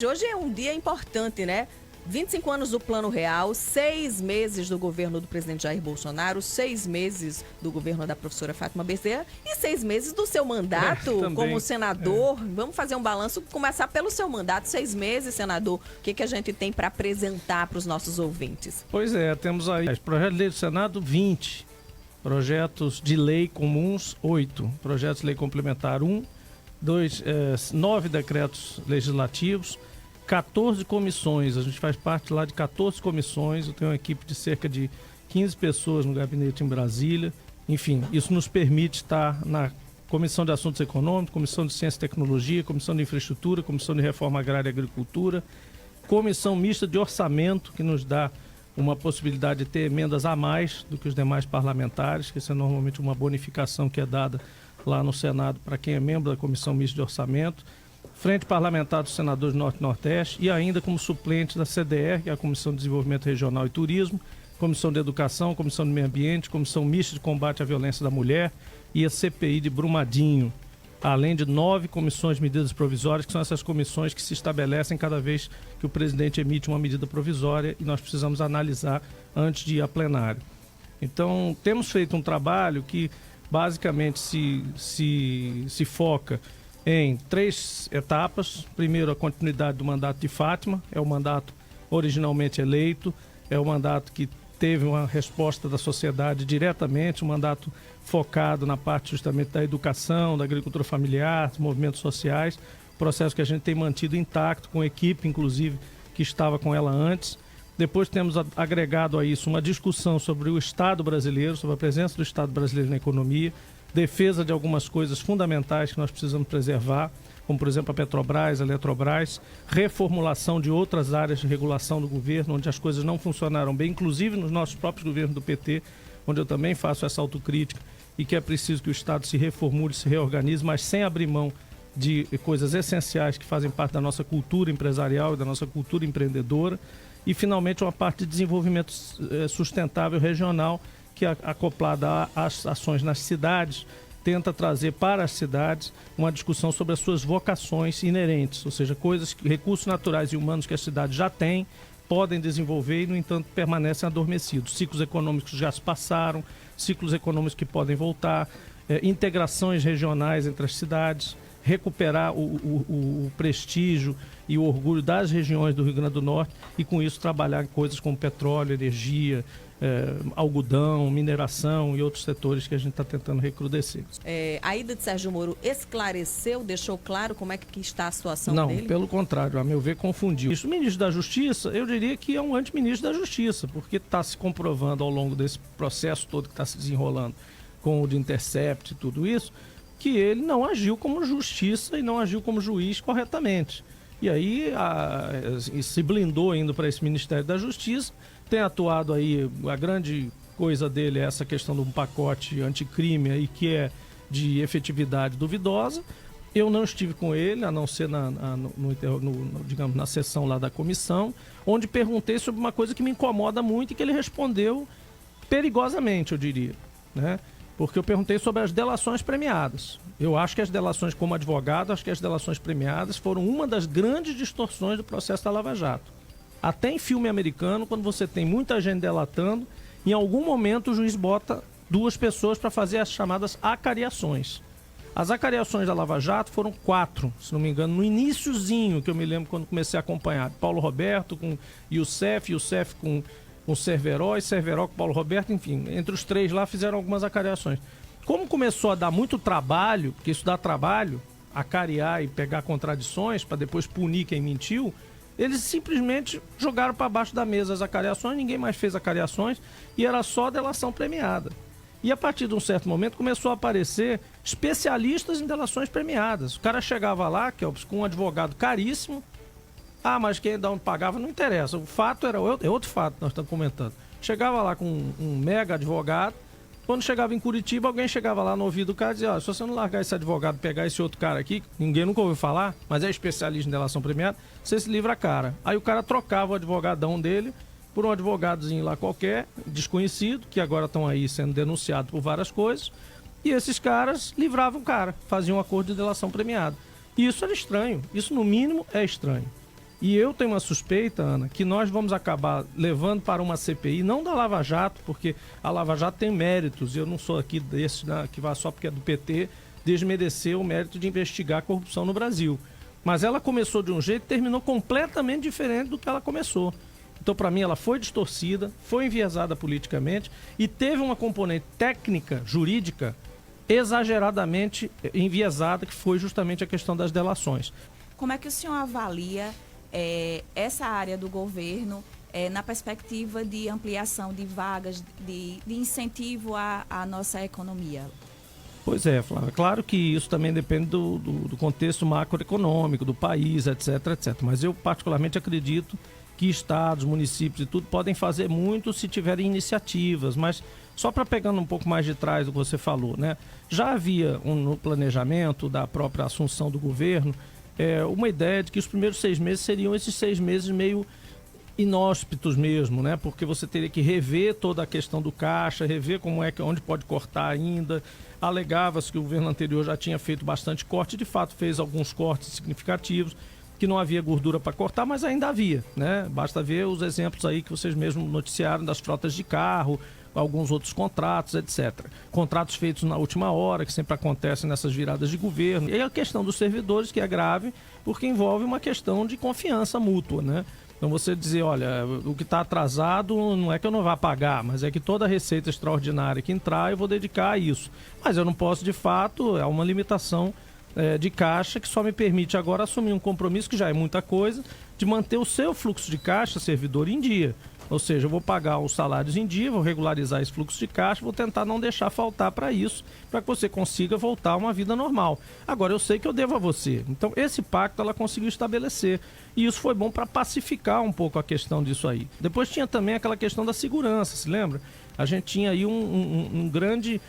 Hoje é um dia importante, né? 25 anos do Plano Real, 6 meses do governo do presidente Jair Bolsonaro, 6 meses do governo da professora Fátima Bezerra e 6 meses do seu mandato como senador. Vamos fazer um balanço, começar pelo seu mandato, 6 meses, senador. O que a gente tem para apresentar para os nossos ouvintes? Pois é, temos aí projetos de lei do Senado, 20. Projetos de lei comuns, 8. Projetos de lei complementar, 1. 9 decretos legislativos, 14 comissões. A gente faz parte lá de 14 comissões. Eu tenho uma equipe de cerca de 15 pessoas no gabinete em Brasília. Enfim, isso nos permite estar na Comissão de Assuntos Econômicos, Comissão de Ciência e Tecnologia, Comissão de Infraestrutura, Comissão de Reforma Agrária e Agricultura, Comissão Mista de Orçamento, que nos dá uma possibilidade de ter emendas a mais do que os demais parlamentares, que isso é normalmente uma bonificação que é dada lá no Senado para quem é membro da Comissão Mista de Orçamento, Frente Parlamentar dos Senadores do Norte e Nordeste e ainda como suplente da CDR, que é a Comissão de Desenvolvimento Regional e Turismo, Comissão de Educação, Comissão de Meio Ambiente, Comissão Mista de Combate à Violência da Mulher e a CPI de Brumadinho, além de 9 comissões de medidas provisórias, que são essas comissões que se estabelecem cada vez que o presidente emite uma medida provisória e nós precisamos analisar antes de ir a plenário. Então, temos feito um trabalho que basicamente se foca em 3 etapas. Primeiro, a continuidade do mandato de Fátima, é o mandato originalmente eleito, é o mandato que teve uma resposta da sociedade diretamente, um mandato focado na parte justamente da educação, da agricultura familiar, dos movimentos sociais, processo que a gente tem mantido intacto, com a equipe, inclusive, que estava com ela antes. Depois temos agregado a isso uma discussão sobre o Estado brasileiro, sobre a presença do Estado brasileiro na economia, defesa de algumas coisas fundamentais que nós precisamos preservar, como, por exemplo, a Petrobras, a Eletrobras, reformulação de outras áreas de regulação do governo, onde as coisas não funcionaram bem, inclusive nos nossos próprios governos do PT, onde eu também faço essa autocrítica, e que é preciso que o Estado se reformule, se reorganize, mas sem abrir mão de coisas essenciais que fazem parte da nossa cultura empresarial e da nossa cultura empreendedora. E, finalmente, uma parte de desenvolvimento sustentável regional, que, acoplada às ações nas cidades, tenta trazer para as cidades uma discussão sobre as suas vocações inerentes, ou seja, recursos naturais e humanos que a cidade já tem, podem desenvolver e, no entanto, permanecem adormecidos. Ciclos econômicos já se passaram, ciclos econômicos que podem voltar, integrações regionais entre as cidades, recuperar o prestígio e o orgulho das regiões do Rio Grande do Norte e, com isso, trabalhar em coisas como petróleo, energia, algodão, mineração e outros setores que a gente está tentando recrudescer. A ida de Sérgio Moro esclareceu, deixou claro como é que está a situação dele? Não, pelo contrário, a meu ver, confundiu. O ministro da Justiça, eu diria que é um antiministro da Justiça, porque está se comprovando ao longo desse processo todo que está se desenrolando com o de Intercept e tudo isso, que ele não agiu como justiça e não agiu como juiz corretamente. E aí se blindou indo para esse Ministério da Justiça, tem atuado aí, a grande coisa dele é essa questão de um pacote anticrime aí que é de efetividade duvidosa. Eu não estive com ele, a não ser digamos, na sessão lá da comissão, onde perguntei sobre uma coisa que me incomoda muito e que ele respondeu perigosamente, eu diria, né? Porque eu perguntei sobre as delações premiadas. Eu acho que as delações, como advogado, acho que as delações premiadas foram uma das grandes distorções do processo da Lava Jato. Até em filme americano, quando você tem muita gente delatando, em algum momento o juiz bota 2 pessoas para fazer as chamadas acariações. As acariações da Lava Jato foram 4, se não me engano, no iniciozinho, que eu me lembro quando comecei a acompanhar. Paulo Roberto com Youssef com Cerveró e Cerveró com Paulo Roberto, enfim, entre os 3 lá fizeram algumas acariações. Como começou a dar muito trabalho, porque isso dá trabalho, acariar e pegar contradições para depois punir quem mentiu, eles simplesmente jogaram para baixo da mesa as acariações, ninguém mais fez acariações e era só delação premiada. E a partir de um certo momento começou a aparecer especialistas em delações premiadas. O cara chegava lá, Kelps, com um advogado caríssimo. Mas quem não pagava não interessa. O fato é outro fato que nós estamos comentando. Chegava lá com um mega advogado. Quando chegava em Curitiba, alguém chegava lá no ouvido do cara e dizia: se você não largar esse advogado e pegar esse outro cara aqui, ninguém nunca ouviu falar, mas é especialista em delação premiada, você se livra a cara. Aí o cara trocava o advogadão dele por um advogadozinho lá qualquer, desconhecido, que agora estão aí sendo denunciados por várias coisas, e esses caras livravam o cara, faziam um acordo de delação premiada. E isso era estranho, isso no mínimo é estranho. E eu tenho uma suspeita, Ana, que nós vamos acabar levando para uma CPI, não da Lava Jato, porque a Lava Jato tem méritos, e eu não sou aqui desse, né, que vai só porque é do PT, desmerecer o mérito de investigar a corrupção no Brasil. Mas ela começou de um jeito e terminou completamente diferente do que ela começou. Então, para mim, ela foi distorcida, foi enviesada politicamente e teve uma componente técnica, jurídica, exageradamente enviesada, que foi justamente a questão das delações. Como é que o senhor avalia essa área do governo na perspectiva de ampliação de vagas, de incentivo à nossa economia? Pois é, Flávia. Claro que isso também depende do contexto macroeconômico, do país, etc, etc. Mas eu particularmente acredito que estados, municípios e tudo podem fazer muito se tiverem iniciativas, mas só para pegando um pouco mais de trás do que você falou, né? Já havia no planejamento da própria assunção do governo uma ideia de que os primeiros 6 meses seriam esses 6 meses meio inóspitos mesmo, né? Porque você teria que rever toda a questão do caixa, rever onde pode cortar ainda. Alegava-se que o governo anterior já tinha feito bastante corte, de fato fez alguns cortes significativos, que não havia gordura para cortar, mas ainda havia, né? Basta ver os exemplos aí que vocês mesmos noticiaram das frotas de carro, alguns outros contratos, etc. Contratos feitos na última hora, que sempre acontecem nessas viradas de governo. E a questão dos servidores, que é grave, porque envolve uma questão de confiança mútua, né? Então você dizer, olha, o que está atrasado não é que eu não vá pagar, mas é que toda a receita extraordinária que entrar eu vou dedicar a isso. Mas eu não posso, de fato, é uma limitação de caixa que só me permite agora assumir um compromisso, que já é muita coisa, de manter o seu fluxo de caixa, servidor, em dia. Ou seja, eu vou pagar os salários em dia, vou regularizar esse fluxo de caixa, vou tentar não deixar faltar para isso, para que você consiga voltar a uma vida normal. Agora, eu sei que eu devo a você. Então, esse pacto ela conseguiu estabelecer. E isso foi bom para pacificar um pouco a questão disso aí. Depois tinha também aquela questão da segurança, se lembra? A gente tinha aí um grande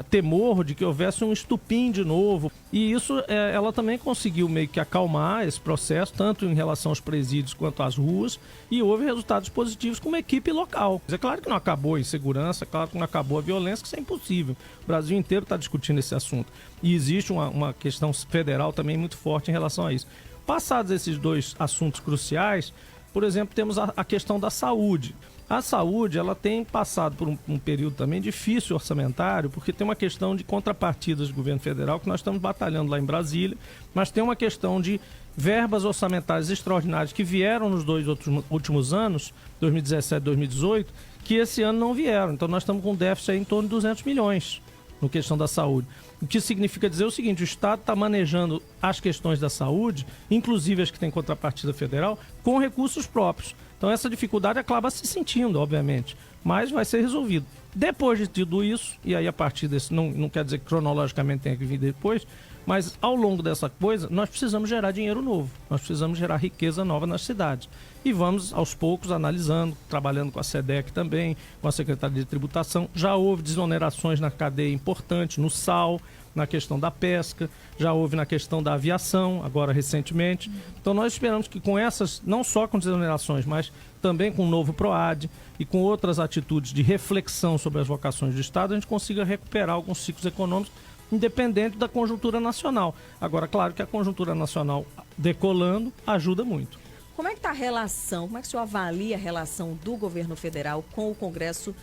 temor de que houvesse um estupim de novo. E isso ela também conseguiu meio que acalmar esse processo, tanto em relação aos presídios quanto às ruas, e houve resultados positivos com uma equipe local. É claro que não acabou a insegurança, é claro que não acabou a violência, que isso é impossível. O Brasil inteiro está discutindo esse assunto. E existe uma questão federal também muito forte em relação a isso. Passados esses dois assuntos cruciais, por exemplo, temos a questão da saúde. A saúde, ela tem passado por um período também difícil orçamentário, porque tem uma questão de contrapartidas do governo federal que nós estamos batalhando lá em Brasília, mas tem uma questão de verbas orçamentárias extraordinárias que vieram nos dois últimos anos, 2017 e 2018, que esse ano não vieram. Então nós estamos com um déficit aí em torno de 200 milhões no questão da saúde. O que significa dizer o seguinte: o Estado está manejando as questões da saúde, inclusive as que têm contrapartida federal, com recursos próprios. Então essa dificuldade acaba se sentindo, obviamente, mas vai ser resolvido. Depois de tudo isso, e aí a partir desse, não quer dizer que cronologicamente tenha que vir depois, mas ao longo dessa coisa, nós precisamos gerar dinheiro novo, nós precisamos gerar riqueza nova nas cidades. E vamos, aos poucos, analisando, trabalhando com a SEDEC também, com a Secretaria de Tributação. Já houve desonerações na cadeia importante, no sal, na questão da pesca, já houve na questão da aviação, agora recentemente. Então nós esperamos que com essas, não só com desonerações, mas também com o novo PROAD e com outras atitudes de reflexão sobre as vocações do Estado, a gente consiga recuperar alguns ciclos econômicos, independente da conjuntura nacional. Agora, claro que a conjuntura nacional decolando ajuda muito. Como é que está a relação, como é que o senhor avalia a relação do governo federal com o Congresso,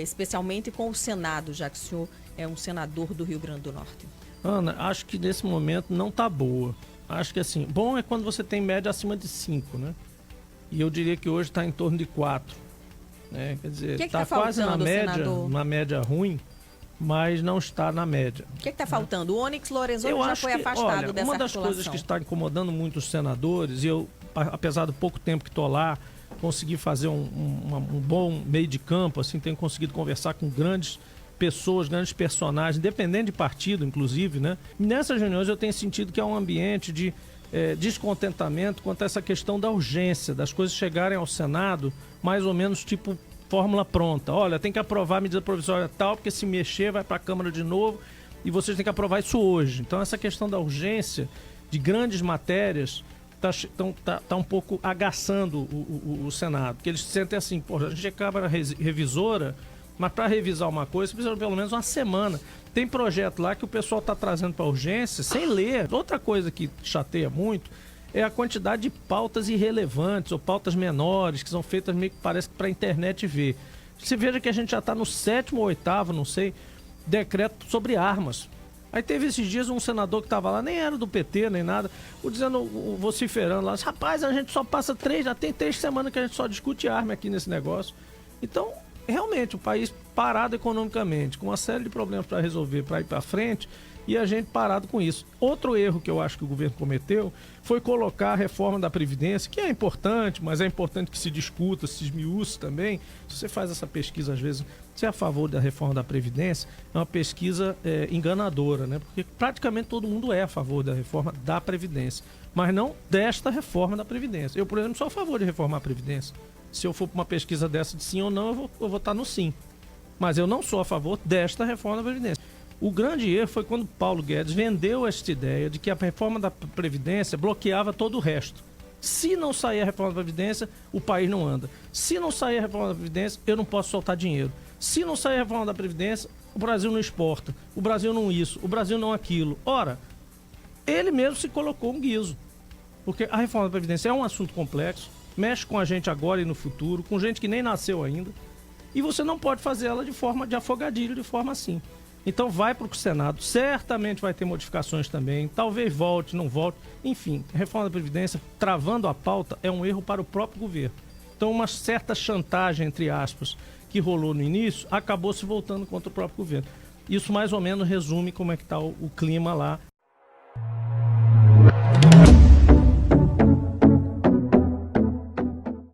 especialmente com o Senado, já que o senhor é um senador do Rio Grande do Norte? Ana, acho que nesse momento não está boa. Acho que assim, bom é quando você tem média acima de 5, né? E eu diria que hoje está em torno de 4. Né? Quer dizer, está quase na média, senador? Uma média ruim, mas não está na média. O que está faltando? O Onyx Lorenzoni já foi afastado dessa uma das coisas que está incomodando muito os senadores, e eu, apesar do pouco tempo que estou lá, consegui fazer um bom meio de campo, assim, tenho conseguido conversar com grandes pessoas, grandes personagens, independente de partido, inclusive, né? Nessas reuniões eu tenho sentido que há um ambiente de descontentamento quanto a essa questão da urgência, das coisas chegarem ao Senado mais ou menos tipo fórmula pronta. Olha, tem que aprovar a medida provisória tal, porque se mexer vai para a Câmara de novo e vocês têm que aprovar isso hoje. Então essa questão da urgência de grandes matérias tá um pouco agaçando o Senado, porque eles sentem assim, pô, a gente é Câmara revisora, mas para revisar uma coisa precisa pelo menos uma semana. Tem projeto lá que o pessoal está trazendo para urgência sem ler. Outra coisa que chateia muito é a quantidade de pautas irrelevantes ou pautas menores que são feitas meio que parece que para a internet ver. Você veja que a gente já está no 7º ou 8º, não sei, decreto sobre armas. Aí teve esses dias um senador que estava lá, nem era do PT, nem nada, vociferando lá, rapaz, a gente só passa já tem 3 semanas que a gente só discute arma aqui nesse negócio. Então, realmente, o país parado economicamente, com uma série de problemas para resolver, para ir para frente, e a gente parado com isso. Outro erro que eu acho que o governo cometeu foi colocar a reforma da Previdência, que é importante, mas é importante que se discuta, se esmiúce também. Se você faz essa pesquisa, às vezes, se é a favor da reforma da Previdência, é uma pesquisa enganadora, né? Porque praticamente todo mundo é a favor da reforma da Previdência, mas não desta reforma da Previdência. Eu, por exemplo, sou a favor de reformar a Previdência. Se eu for para uma pesquisa dessa de sim ou não, eu vou votar no sim. Mas eu não sou a favor desta reforma da Previdência. O grande erro foi quando Paulo Guedes vendeu esta ideia de que a reforma da Previdência bloqueava todo o resto. Se não sair a reforma da Previdência, o país não anda. Se não sair a reforma da Previdência, eu não posso soltar dinheiro. Se não sair a reforma da Previdência, o Brasil não exporta. O Brasil não isso, o Brasil não aquilo. Ora, ele mesmo se colocou um guiso. Porque a reforma da Previdência é um assunto complexo, mexe com a gente agora e no futuro, com gente que nem nasceu ainda. E você não pode fazer ela de forma de afogadilho, de forma assim. Então vai para o Senado, certamente vai ter modificações também, talvez volte, não volte. Enfim, a reforma da Previdência, travando a pauta, é um erro para o próprio governo. Então uma certa chantagem, entre aspas, que rolou no início, acabou se voltando contra o próprio governo. Isso mais ou menos resume como é que está o clima lá